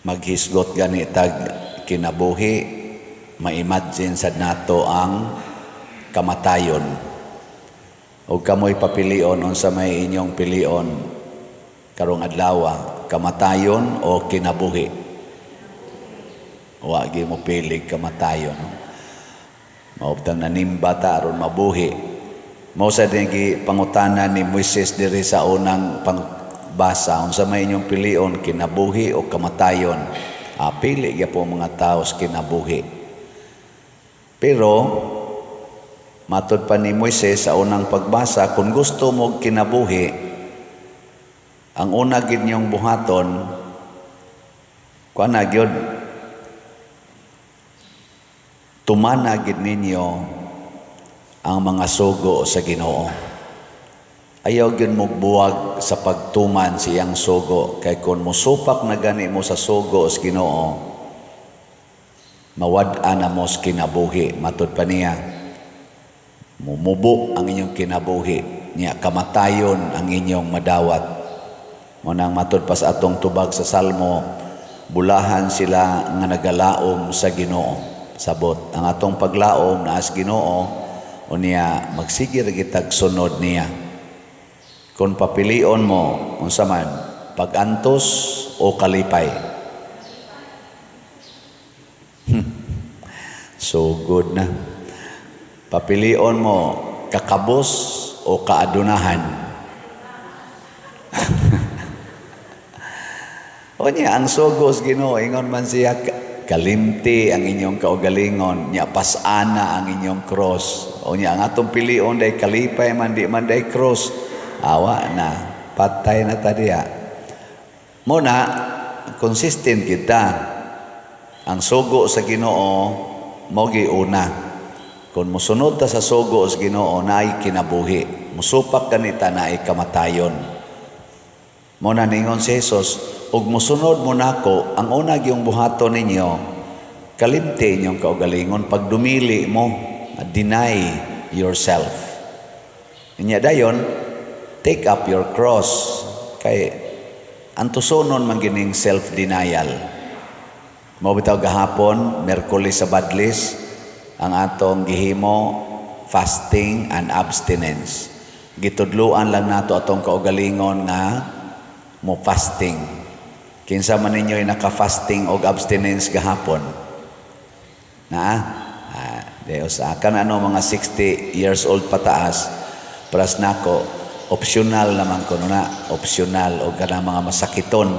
maghisgot ganitag kinabuhi, ma-imagine sad nato ang kamatayon. O kamoy papilion unsa may inyong pilion karong adlaw, kamatayon o kinabuhi? Wa gyud mo pili kamatayon. Maubtang nanimba ta aron mabuhi. Mao sa dingi pangutana ni Moises diri sa unang basa, unsa may inyong pilion, kinabuhi o kamatayon? Pili gyapon mga tao sa kinabuhi. Pero matud pa ni Moises sa unang pagbasa, kung gusto mo kinabuhi, ang una gid niyong buhaton kuana gyud, tumana gid ninyo ang mga sugo sa Ginoo. Ayaw gyud mo buwag sa pagtuman siyang sugo, kay kun mosupak na gani mo sa sugo sa Ginoo, mawad-an na mo sa kinabuhi. Matud pa niya, mumubo ang inyong kinabuhi, niya kamatayon ang inyong madawat. Munang matud pa sa atong tubag sa Salmo, bulahan sila nga nagalaom sa Ginoo. Sabot, ang atong paglaom na as Ginoo, o niya magsigir gitag sunod niya. Kung papilion mo, unsa man, pagantos o kalipay? So good na. Papilion mo, kakabos o kaadunahan? O niya, ang sugos Ginoo, ingon man siya, kalimti ang inyong kaugalingon, niya pasana ang inyong cross. O niya, ang atong pilion day kalipay man, di man day cross. Awa na, patay na tadiya. Muna, consistent kita. Ang sugo sa Ginoo, mogi una. Kung musunod ta sa sugo sa Ginoo, naay kinabuhi. Musupak ganita naay kamatayon. Muna ningon si Jesus, ug musunod mo nako, ang una gyung buhaton ninyo, kalimti inyong kaugalingon, pag dumili mo, deny yourself. Inya dayon, take up your cross. Kay antusonon man gining self-denial. Mao bitaw gahapon, Miyerkules sa Badlis, ang atong gihimo fasting and abstinence. Gitudluan lang nato atong kaugalingon nga mo fasting. Kinsa man ninyo'y naka-fasting o abstinence gahapon? Deus, kan ano mga 60 years old pataas, paras nako, optional naman ko na, optional o kanang mga masakiton.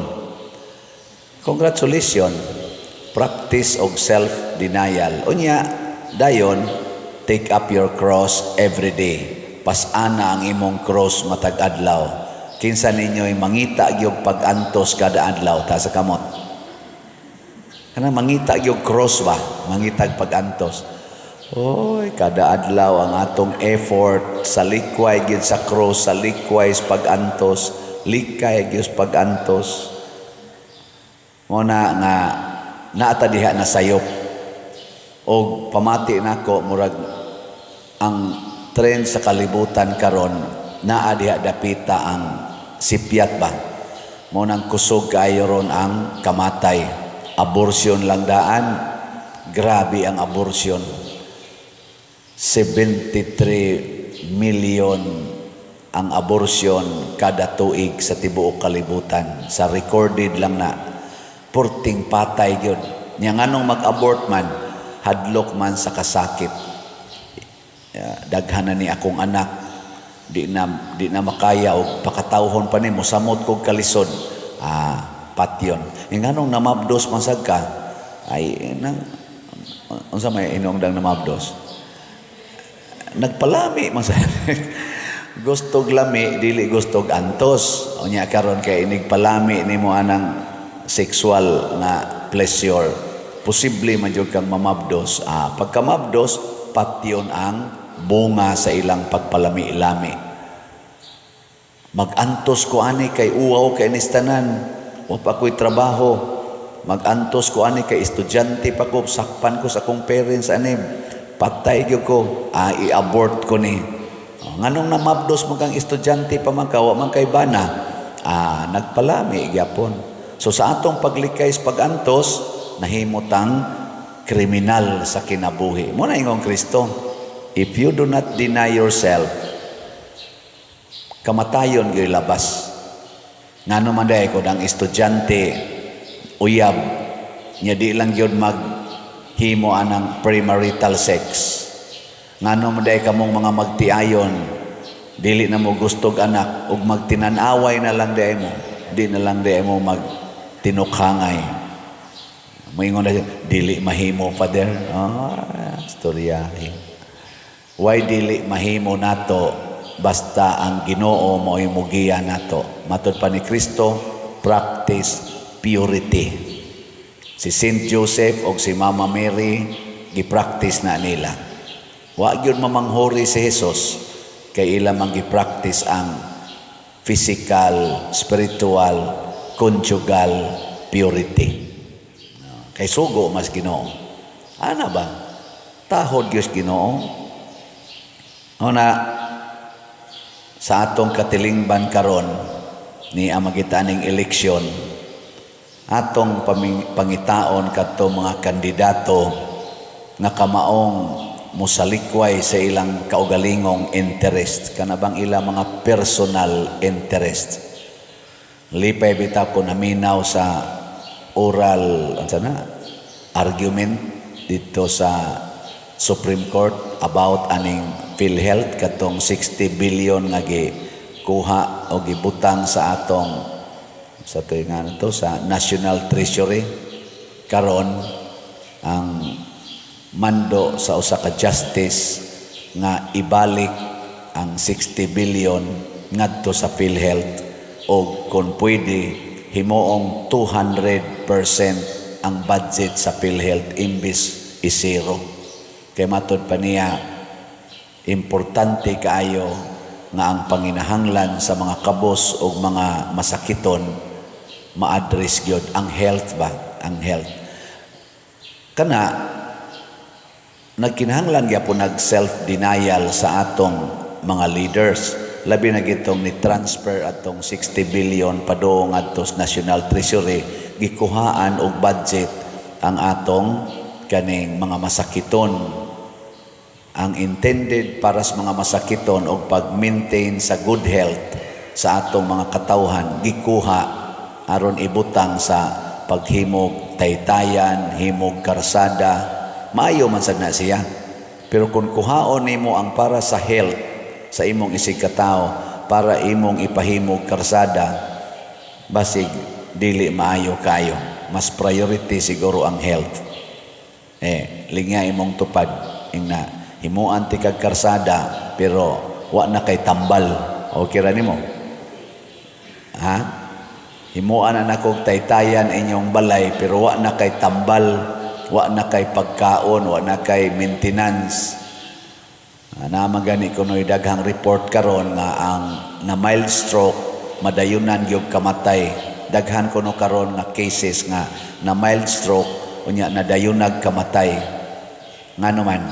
Congratulations, practice of self-denial. Unya, dayon, take up your cross every day. Pasana ang imong cross matag adlaw. Kinsa ninyo'y mangita gyud pag-antos kada adlaw ta sa kamot. Kana mangita gyud cross ba, mangitag pag-antos. Oy, kada adlaw ang atong effort sa likway gyud sa cross, sa likway sa pag-antos, likay gyud sa pag-antos. Muna nga naata diha na sayop. Og pamati nako murag ang trend sa kalibutan karon naa diha dapita ang sipyat ba. Munang kusog kayo ron ang kamatay. Abortion lang daan. Grabe ang abortion. 73 million ang abortion kada tuig sa tibuok kalibutan. Sa recorded lang na. Purting patay yun. Nya nganong mag-abort man, hadlok man sa kasakit. Daghan na ni akong anak. Di na makaya o pakatawhon pa nimo, samot kog kalisod. Patyon. Nganong namabdos masag ka? Ay, unsa may inungdang namabdos? Nagpalami masag. Gustog lami, dili gustog antos. O niya karon kay inigpalami nimo anang sexual na pleasure. Posible man jud kang mamabdos. Pagkamabdos, patyon ang bunga sa ilang pagpalami-lami. Mag-antos ko ani kay uwaw kay nistanan, o pa ko'y trabaho. Mag-antos ko ani kay estudyante pa ko, sakpan ko sa akong parents ani, patay gyud ko, i-abort ko ni. Nganong namabdos mo kang estudyante pa man ka, wa man kay bana. Nagpalami gyapon. So sa atong paglikay sa pagantos, nahimutang kriminal sa kinabuhi. Muna ingong Kristo, if you do not deny yourself, kamatayon gyud labas. Ngano man day ko ang estudyante uyab nya di lang gyud maghimo anang premarital sex. Ngano man day kamong mga magtiayon dili na mo gustog anak ug magtinan-away na lang day mo. Di na lang day mo magtinukhangay. Moingon na dili mahimo father. Storyahin. Why dili mahimo nato? Basta ang Ginoo mo'y mugiya nato. Matod pa ni Kristo, practice purity. Si Saint Joseph o si Mama Mary, gipractice na nila. Wa gyud mamanghuri si Jesus, kay ila man gipractice ang physical, spiritual, conjugal purity. Kay sugo mas Ginoo. Ana ba? Tahod gyud Ginoo. Una, sa atong katilingban karon ni amagitaning eleksyon, atong pangitaon kadto mga kandidato nga kamaong musalikway sa ilang kaugalingong interest, kanabang ilang mga personal interest. Lipay bitaw ko naminaw sa oral argument dito sa Supreme Court about aning PhilHealth katong 60 billion nga gikuha o gibutang sa atong sa to sa National Treasury. Karon ang mando sa usa ka justice nga ibalik ang 60 billion ngadto sa PhilHealth o kung pwede himuong 200% ang budget sa PhilHealth imbis isero. Kay matod pa niya, importante kaayo nga ang panginahanglan sa mga kabos o mga masakiton ma-address gyud ang health ba, ang health. Kana nagkinahanglan gyapon nag self-denial sa atong mga leaders. Labi na gitong ni transfer atong 60 billion padung adto sa National Treasury, gikuhaan og budget ang atong kaning mga masakiton. Ang intended para sa mga masakiton o pag-maintain sa good health sa atong mga katawhan, gikuha aron ibutang sa paghimog taytayan, himog karsada, maayo man sad na siya. Pero kung kuhaon nimo ang para sa health sa imong isig katao, para imong ipahimog karsada, basig dili maayo kayo. Mas priority siguro ang health. Linya imong tupad ingna himuan ti kag karsada pero wa na kay tambal. Okay ra nimo? Ha? Himuan na kog taytayan inyong balay pero wa na kay tambal, wa na kay pagkaon, wa na kay maintenance. Naman gani kunoy daghang report karon nga ang na mild stroke madayunan gyud kamatay. Daghan kuno karon nga cases nga na mild stroke unya nadayunag kamatay. Ngano man?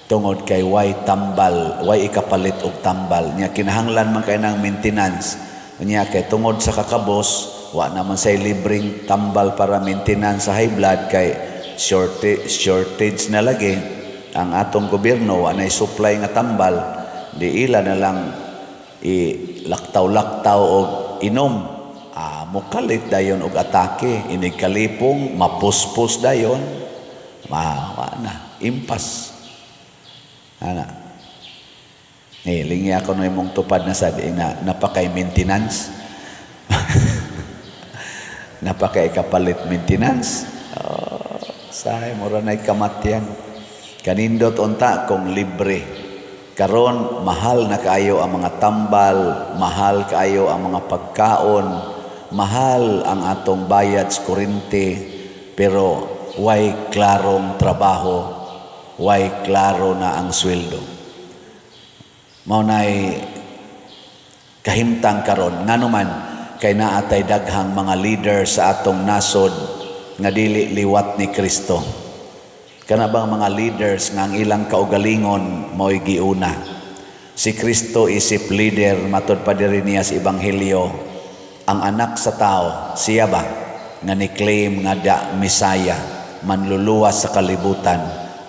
Tungod kay way tambal, way ikapalit og tambal. Nya kinahanglan man kay nang maintenance. Nya kay tungod sa kakabos, wa naman say libreng tambal para maintenance sa high blood kay shortage na lagi. Ang atong gobyerno wa nay supply nga tambal, di ila na lang ilaktaw-laktaw og inom. Mukalit dayon og atake, inig kalipong mapuspos dayon. Wa na impas. Ana. Lingi ako no imong tupad na sad na napakay maintenance. Napakay kapalit maintenance. Sahay mura nay kamatyan. Kanindot unta kung libre. Karon mahal na kaayo ang mga tambal, mahal kaayo ang mga pagkaon, mahal ang atong bayad sa kuryente, pero way klarong trabaho, way klaro na ang sweldo. Maunay kahimtang karon nganuman kay naatay daghang mga leader sa atong nasod nga dili liwat ni Kristo. Kana bang mga leaders nga ang ilang kaugalingon mo'y giuna. Si Kristo isip leader matod pa diri niya sa ebanghelyo. ang anak sa tao, siya ba nga ni-claim nga da Messiah, manluluwas sa kalibutan?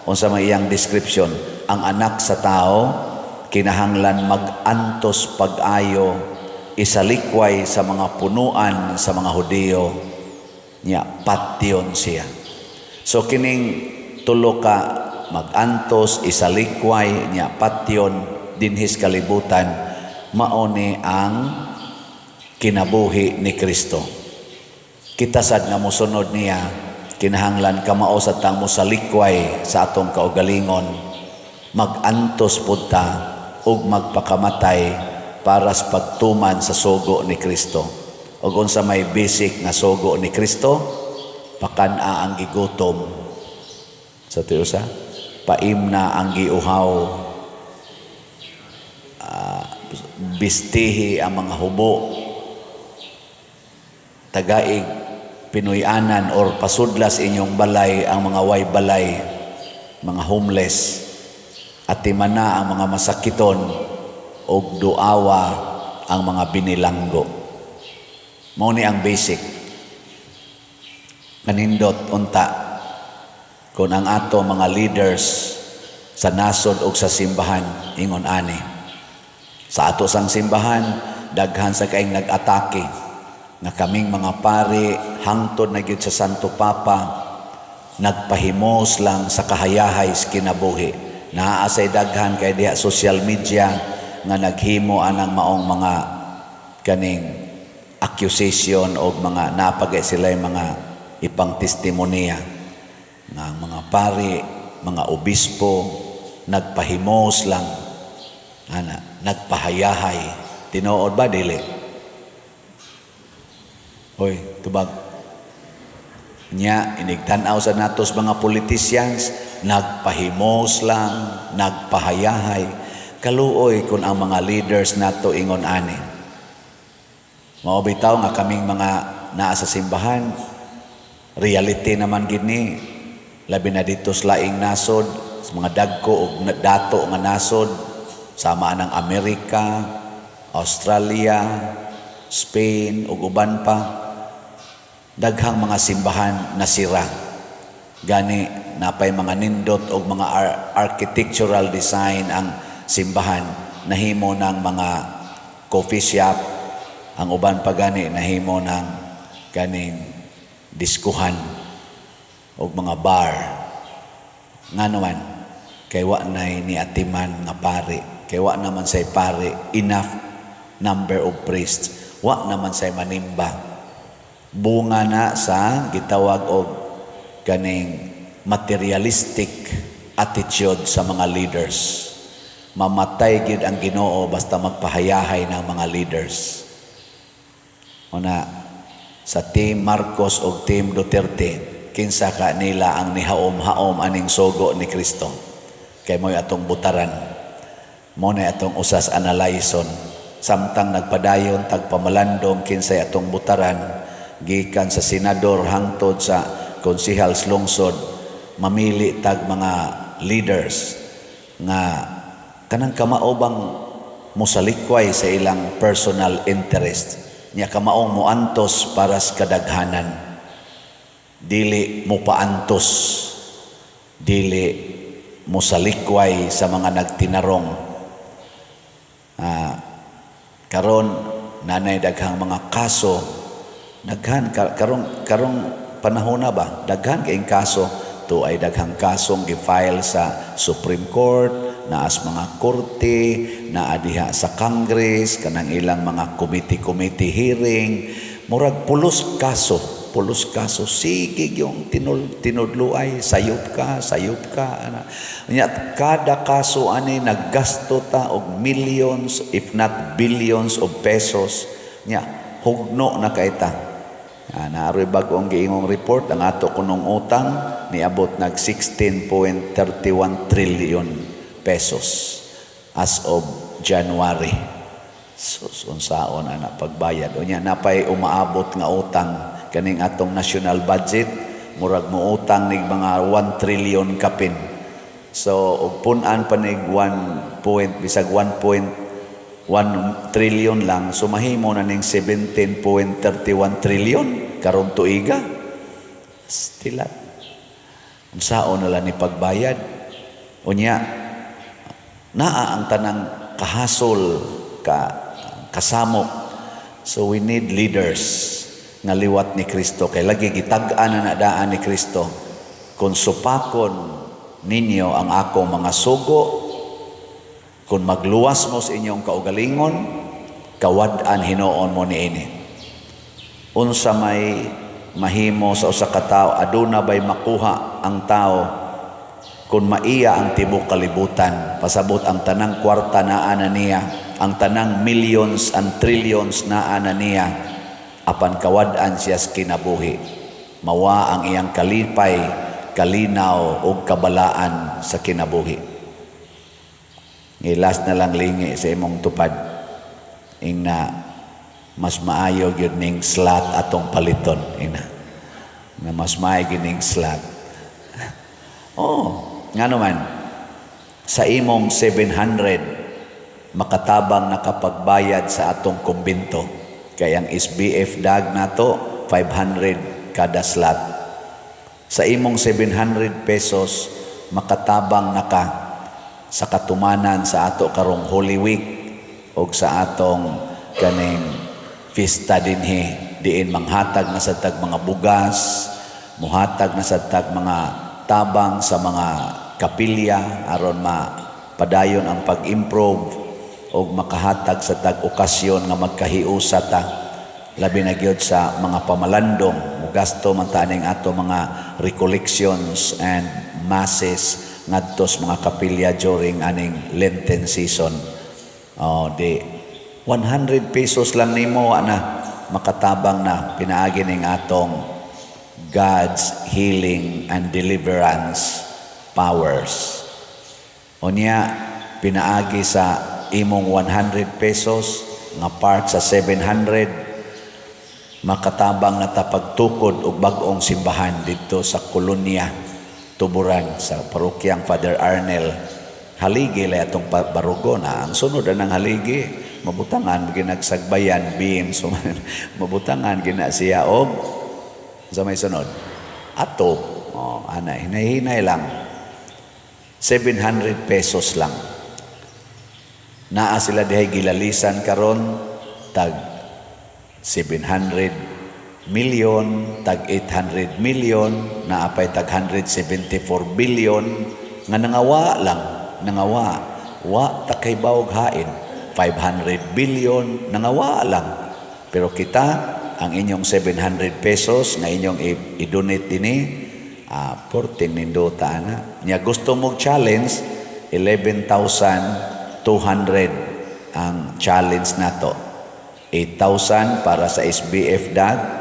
Unsa may iyang description? Ang anak sa tao kinahanglan mag-antos pag-ayo, isalikway sa mga punuan sa mga Hudiyo, nya patyon siya. So kining tulo ka mag-antos, isalikway, nya patyon dinhis kalibutan, mauni ang kinabuhi ni Kristo. Kita sad nga mosunod niya, kinahanglan kamao sa tang mosalikway sa atong kaugalingon, mag-antos pud ta ug magpakamatay para sa pagtuman sa sugo ni Kristo. Ug unsa may basic nga sugo ni Kristo, pakana ang gigutom. Sa tiusa, paimna ang giuhaw, bistihi ang mga hubo, tagaig pinuyanan or pasudlas inyong balay ang mga way balay, mga homeless, at timana ang mga masakiton, og duawa ang mga binilanggo. Mao ni ang basic. Kanindot unta kung ang ato mga leaders sa nasod ug sa simbahan ingon ani. Sa ato sang simbahan daghan sa kaayong nag-atake nga kaming mga pari hangtod na gyud sa Santo Papa nagpahimos lang sa kahayahay sa kinabuhi. Naa say daghan kay diha social media nga naghimo anang maong mga kaning accusation o mga napagay sila mga ipang testimonya nga mga pari, mga obispo nagpahimos lang nagpahayahay. Tinuod ba dili? Hoy, tubag. Nya inigtan-aw sa natos mga politicians, nagpahimos lang, nagpahayahay. Kaluoy kung ang mga leaders nato ingon ani. Mao bitaw nga kaming mga naa sa simbahan, reality naman gini. Labi na dito sa laing nasod, sa mga dagko ug dato nga nasod, sama ng Amerika, Australia, Spain ug uban pa. Daghang mga simbahan nasira. Gani napay mga nindot og mga architectural design ang simbahan, nahimo ng mga coffee shop, ang uban pa gani nahimo ng kaning diskuhan og mga bar. Nga naman kay wa nay ni atiman nga pari, kay wa naman say pari enough number of priests, wa naman say manimba. Bunga na sa gitawag og kaning materialistic attitude sa mga leaders. Mamatay gid ang Ginoo basta magpahayahay ng mga leaders. Una sa Team Marcos o Team Duterte, kinsa ka nila ang nihaom-haom aning sugo ni Kristo. Kay mo'y atong butaran. Mo na atong usas analyson. Samtang nagpadayon tagpamalandong kinsay atong butaran, gikan sa senador hangtod sa konsehal sa lungsod, mamili tag mga leaders nga kanang kamao bang musalikway sa ilang personal interest, nya kamaong moantos para sa kadaghanan, dili mo paantos, dili musalikway sa mga nagtinarong. Karon nanay daghang mga kaso, daghan karong panahon na ba, daghan kay kaso to ay daghang kasong gi-file sa Supreme Court, naas mga korte, naa diha sa Congress, kanang ilang mga committee hearing, murag pulos kaso, sige yung tinudluay, sayop ka ana. Nya kada kaso ani naggasto ta og millions if not billions of pesos, nya hugno na kay ta. Naaroy bagong giingong report, ang ato kunong utang niabot nag 16.31 trillion pesos as of January. Unsaon ana pagbayad. Unya napay umaabot nga utang kaning atong national budget, murag mo utang nig mga 1 trillion kapin. So ug pun-an pa nig 1 point bisag 1.5 1 trillion lang, sumahimo na ning 17.31 trillion karong tuiga. Stilat. Ang saon na lang ni pagbayad. Unya, naa ang tanang kahasol, kasamok. So we need leaders nga liwat ni Kristo. Kay lagi gitag-an na nadaan ni Kristo. Kung supakon ninyo ang akong mga sugo, kung magluwas mo sa inyong kaugalingon, kawad-an hinoon mo niini. Unsa may mahimo sa usa ka tawo, aduna bay makuha ang tao kung maiya ang tibok kalibutan, pasabot ang tanang kwarta naa na niya, ang tanang millions and trillions naa na niya, apan kawad-an siya sa kinabuhi. Mawa ang iyang kalipay, kalinaw o kabalaan sa kinabuhi. Last na lang lingi sa imong tupad, na mas maayo yun ning slot atong paliton. Na mas maayo yun ning slot. Nga naman, sa imong 700, makatabang nakapagbayad sa atong kumbinto. Kaya ang SBF dag nato, 500 kada slot. Sa imong 700 pesos, makatabang naka sa katumanan sa ato karong Holy Week o sa atong kaning fiesta dinhi, diin manghatag na sa tag mga bugas, muhatag na sa tag mga tabang sa mga kapilya aron padayon ang pag-improve o makahatag sa tag okasyon nga magkahiusa ta, labi na gyud sa mga pamalandong. Mugasto man ta ning ato mga recollections and masses ngadtos mga kapilya during aning Lenten season. Di 100 pesos lang nimo na makatabang na pinaagi ning atong God's healing and deliverance powers. Unya pinaagi sa imong 100 pesos nga part sa 700, makatabang na tapagtukod og bag-ong simbahan dito sa Kolonya Tuburan sa parokyang Father Arnel. Haligi lay atong barugo na ang sunod ng haligi, mabutangan ginagsagbayan beam, so mabutangan gina siya og sa may sunod ato. Hinay-hinay lang, 700 pesos lang. Naa sila dihay gilalisan karon, tag 700 million, tag 800 million, naapay tag 174 billion, nga nangawa lang, wa takay bawog hain, 500 billion, nangawa lang. Pero kita, ang inyong 700 pesos na inyong i-donate dini, 14 nindota na. Nya gusto mong challenge, 11,200 ang challenge nato. 8,000 para sa SBF DAG,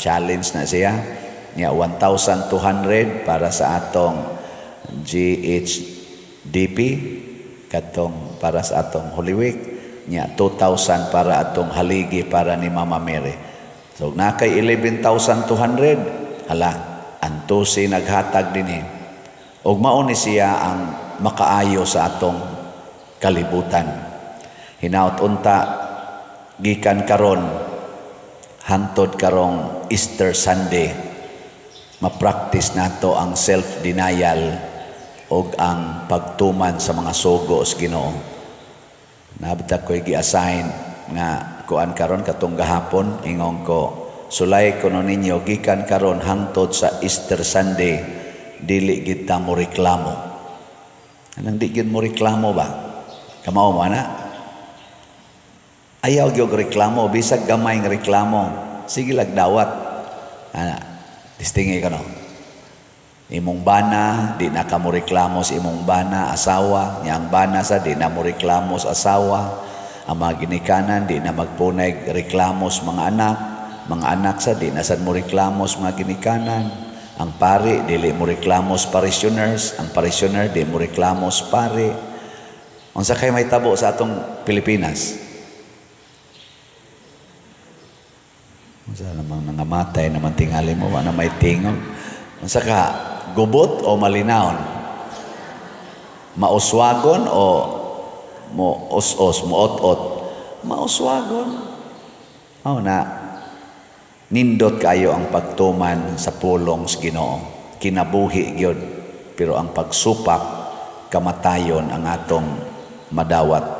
challenge na siya. Nya 1,200 para sa atong GHDP, katong para sa atong Holy Week. Nya 2,000 para atong haligi para ni Mama Mary. So nakay 11,200. Hala, antusi naghatag dinhi. Og mao ni siya ang makaayo sa atong kalibutan. Hinaut unta gikan karon hantod karong Easter Sunday, ma-practice nato ang self-denial o ang pagtuman sa mga sugo sa Ginoo. Nabta ko'y gi-assign nga kuan karon katong gahapon, ingong ko, sulay kuno ninyo gikan karon hangtod sa Easter Sunday, dili gid ta mo reklamo. Anang di gid mo reklamo ba? Kamao mo na? Ayaw gyud reklamo, bisag gamay ng reklamo, sige lagdawat. Distingi ka no. Imong bana, di na ka mo reklamo sa imong bana, asawa. Nya ang bana sa di na mo reklamo sa asawa. Ang mga ginikanan, di na magpunay reklamo sa mga anak. Mga anak sa di na sad mo reklamo sa mga ginikanan. Ang pari, dili mo reklamo sa parishioners. Ang parishioner, di mo reklamo sa pari. Unsa kay may tabo sa atong Pilipinas? Unsa namang nangamatay naman tingali mo, na may tingog. Unsa ka, gubot o malinawon? Mauswagon o mo os-os, mo ot-ot, mauswagon. Na nindot kayo ang pagtuman sa pulong sa Ginoo. Kinabuhi gyud, pero ang pagsupak kamatayon ang atong madawat